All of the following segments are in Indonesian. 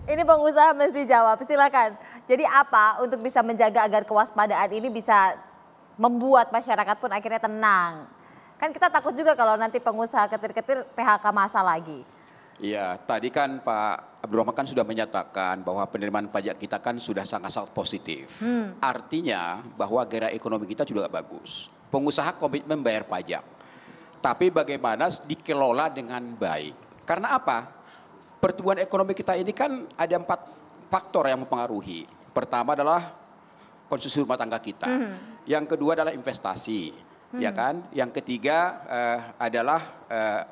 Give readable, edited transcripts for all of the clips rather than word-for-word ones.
Ini pengusaha mesti jawab, silakan. Jadi apa untuk bisa menjaga agar kewaspadaan ini bisa membuat masyarakat pun akhirnya tenang? Kan kita takut juga kalau nanti pengusaha ketir-ketir PHK massal lagi. Iya, tadi kan Pak Abdurrahman kan sudah menyatakan bahwa penerimaan pajak kita kan sudah sangat-sangat positif. Artinya bahwa gairah ekonomi kita juga bagus. Pengusaha komitmen bayar pajak. Tapi bagaimana dikelola dengan baik. Karena apa? Pertumbuhan ekonomi kita ini kan ada 4 faktor yang mempengaruhi. Pertama adalah konsumsi rumah tangga kita. Yang kedua adalah investasi, ya kan? Yang ketiga adalah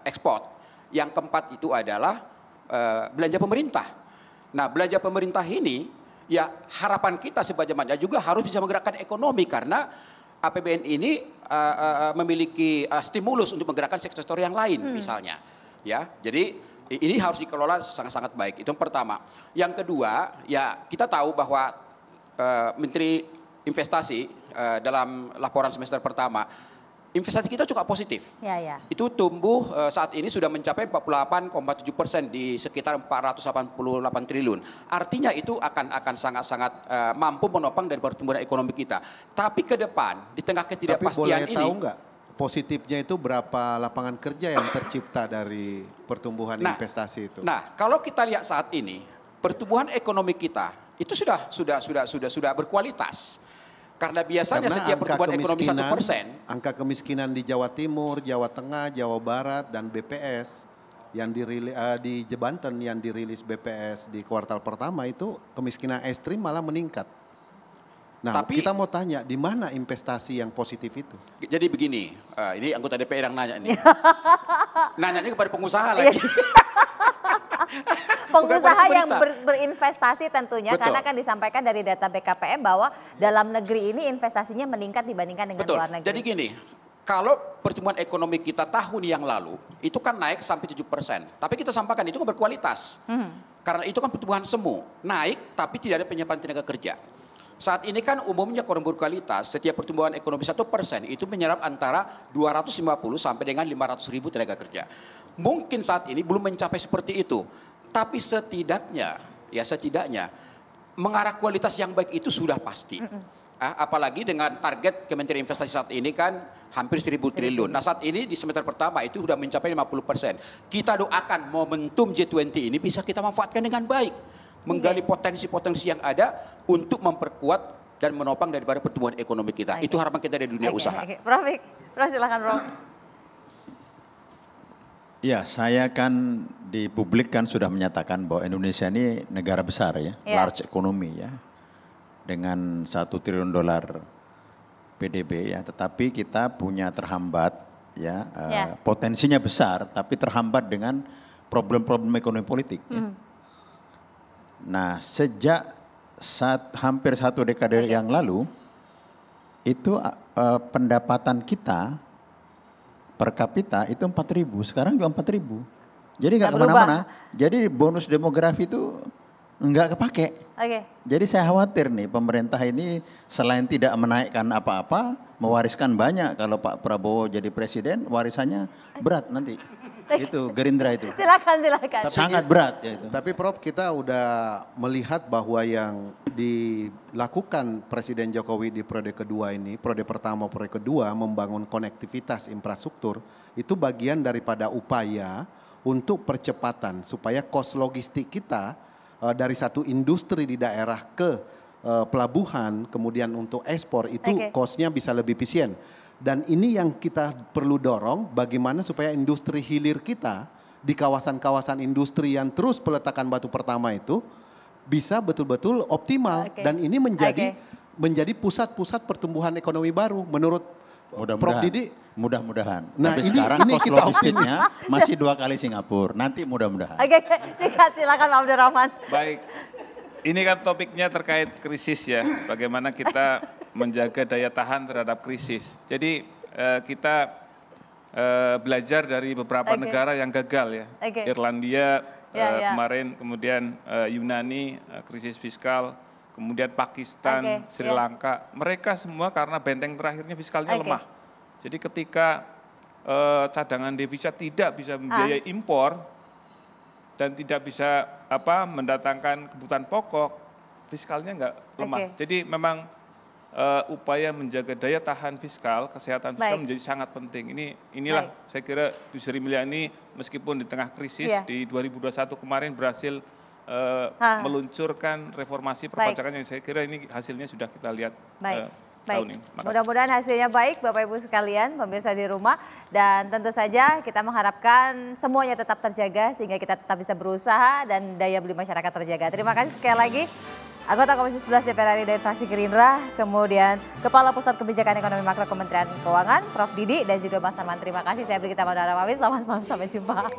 ekspor. Yang keempat itu adalah belanja pemerintah. Nah, belanja pemerintah ini ya harapan kita sebagai masyarakat juga harus bisa menggerakkan ekonomi karena APBN ini memiliki stimulus untuk menggerakkan sektor yang lain misalnya. Ya, jadi ini harus dikelola sangat-sangat baik. Itu yang pertama. Yang kedua, ya kita tahu bahwa Menteri Investasi dalam laporan semester pertama investasi kita cukup positif. Ya. Itu tumbuh saat ini sudah mencapai 48,7% di sekitar 488 triliun. Artinya itu akan sangat-sangat mampu menopang dari pertumbuhan ekonomi kita. Tapi ke depan di tengah ketidakpastian ini. Tapi boleh tahu nggak positifnya itu berapa lapangan kerja yang tercipta dari pertumbuhan investasi itu? Nah, kalau kita lihat saat ini pertumbuhan ekonomi kita itu sudah berkualitas. Karena biasanya setiap pertumbuhan ekonomi 1%. Angka kemiskinan di Jawa Timur, Jawa Tengah, Jawa Barat, dan BPS yang di Banten yang dirilis BPS di kuartal pertama itu kemiskinan ekstrim malah meningkat. Nah, kita mau tanya di mana investasi yang positif itu? Jadi begini, ini anggota DPR yang nanya nih. Nanyanya kepada pengusaha lagi. Pengusaha yang berinvestasi tentunya. Betul. Karena kan disampaikan dari data BKPM bahwa dalam negeri ini investasinya meningkat dibandingkan dengan luar negeri. Jadi gini, kalau pertumbuhan ekonomi kita tahun yang lalu itu kan naik sampai 7%. Tapi kita sampaikan itu kan berkualitas. Karena itu kan pertumbuhan semu, naik tapi tidak ada penyiapan tenaga kerja. Saat ini kan umumnya kurang berkualitas, setiap pertumbuhan ekonomi 1% itu menyerap antara 250 sampai dengan 500 ribu tenaga kerja. Mungkin saat ini belum mencapai seperti itu. Tapi setidaknya mengarah kualitas yang baik itu sudah pasti. Apalagi dengan target Kementerian Investasi saat ini kan hampir 1.000 triliun. Nah saat ini di semester pertama itu sudah mencapai 50%. Kita doakan momentum G20 ini bisa kita manfaatkan dengan baik. Menggali potensi-potensi yang ada untuk memperkuat dan menopang daripada pertumbuhan ekonomi kita. Itu harapan kita dari dunia usaha. Prof silakan Prof. Ya, saya kan di publik kan sudah menyatakan bahwa Indonesia ini negara besar ya, large economy ya, dengan $1 triliun PDB ya, tetapi kita punya terhambat ya, potensinya besar, tapi terhambat dengan problem-problem ekonomi politik. Ya. Nah, sejak hampir 1 dekade yang lalu, itu pendapatan kita per kapita itu 4.000, sekarang juga 4.000. Jadi nggak kemana-mana. Jadi bonus demografi itu nggak kepake. Jadi saya khawatir nih pemerintah ini selain tidak menaikkan apa-apa, mewariskan banyak. Kalau Pak Prabowo jadi presiden, warisannya berat nanti. Itu Gerindra itu. Silakan. Sangat berat ya itu. Tapi Prof, kita udah melihat bahwa yang dilakukan Presiden Jokowi di periode kedua ini, periode pertama, periode kedua, membangun konektivitas infrastruktur, itu bagian daripada upaya untuk percepatan supaya kos logistik kita dari satu industri di daerah ke pelabuhan, kemudian untuk ekspor itu kosnya bisa lebih efisien. Dan ini yang kita perlu dorong bagaimana supaya industri hilir kita di kawasan-kawasan industri yang terus peletakan batu pertama itu bisa betul-betul optimal. Dan ini menjadi pusat-pusat pertumbuhan ekonomi baru menurut Prof Didi. Mudah-mudahan. Nah, tapi ini sekarang kos logistiknya masih 2 kali Singapura. Nanti mudah-mudahan. Silakan Pak Abdurrahman. Baik. Ini kan topiknya terkait krisis ya, bagaimana kita menjaga daya tahan terhadap krisis. Jadi kita belajar dari beberapa negara yang gagal ya, Irlandia kemarin, kemudian Yunani krisis fiskal, kemudian Pakistan, Sri Lanka, mereka semua karena benteng terakhirnya fiskalnya lemah. Jadi ketika cadangan devisa tidak bisa membiayai impor, dan tidak bisa mendatangkan kebutuhan pokok, fiskalnya nggak lemah. Jadi memang upaya menjaga daya tahan fiskal, kesehatan fiskal menjadi sangat penting. Inilah saya kira Bu Sri Mulyani meskipun di tengah krisis di 2021 kemarin berhasil meluncurkan reformasi perpajakan yang saya kira ini hasilnya sudah kita lihat tahun ini. Mudah-mudahan hasilnya baik Bapak Ibu sekalian, pemirsa di rumah, dan tentu saja kita mengharapkan semuanya tetap terjaga sehingga kita tetap bisa berusaha dan daya beli masyarakat terjaga. Terima kasih sekali lagi anggota Komisi 11 DPR RI dari fraksi Gerindra, kemudian Kepala Pusat Kebijakan Ekonomi Makro Kementerian Keuangan, Prof. Didi, dan juga Mas Arman. Terima kasih. Saya Brigita Maulana pamit. Selamat malam, sampai jumpa.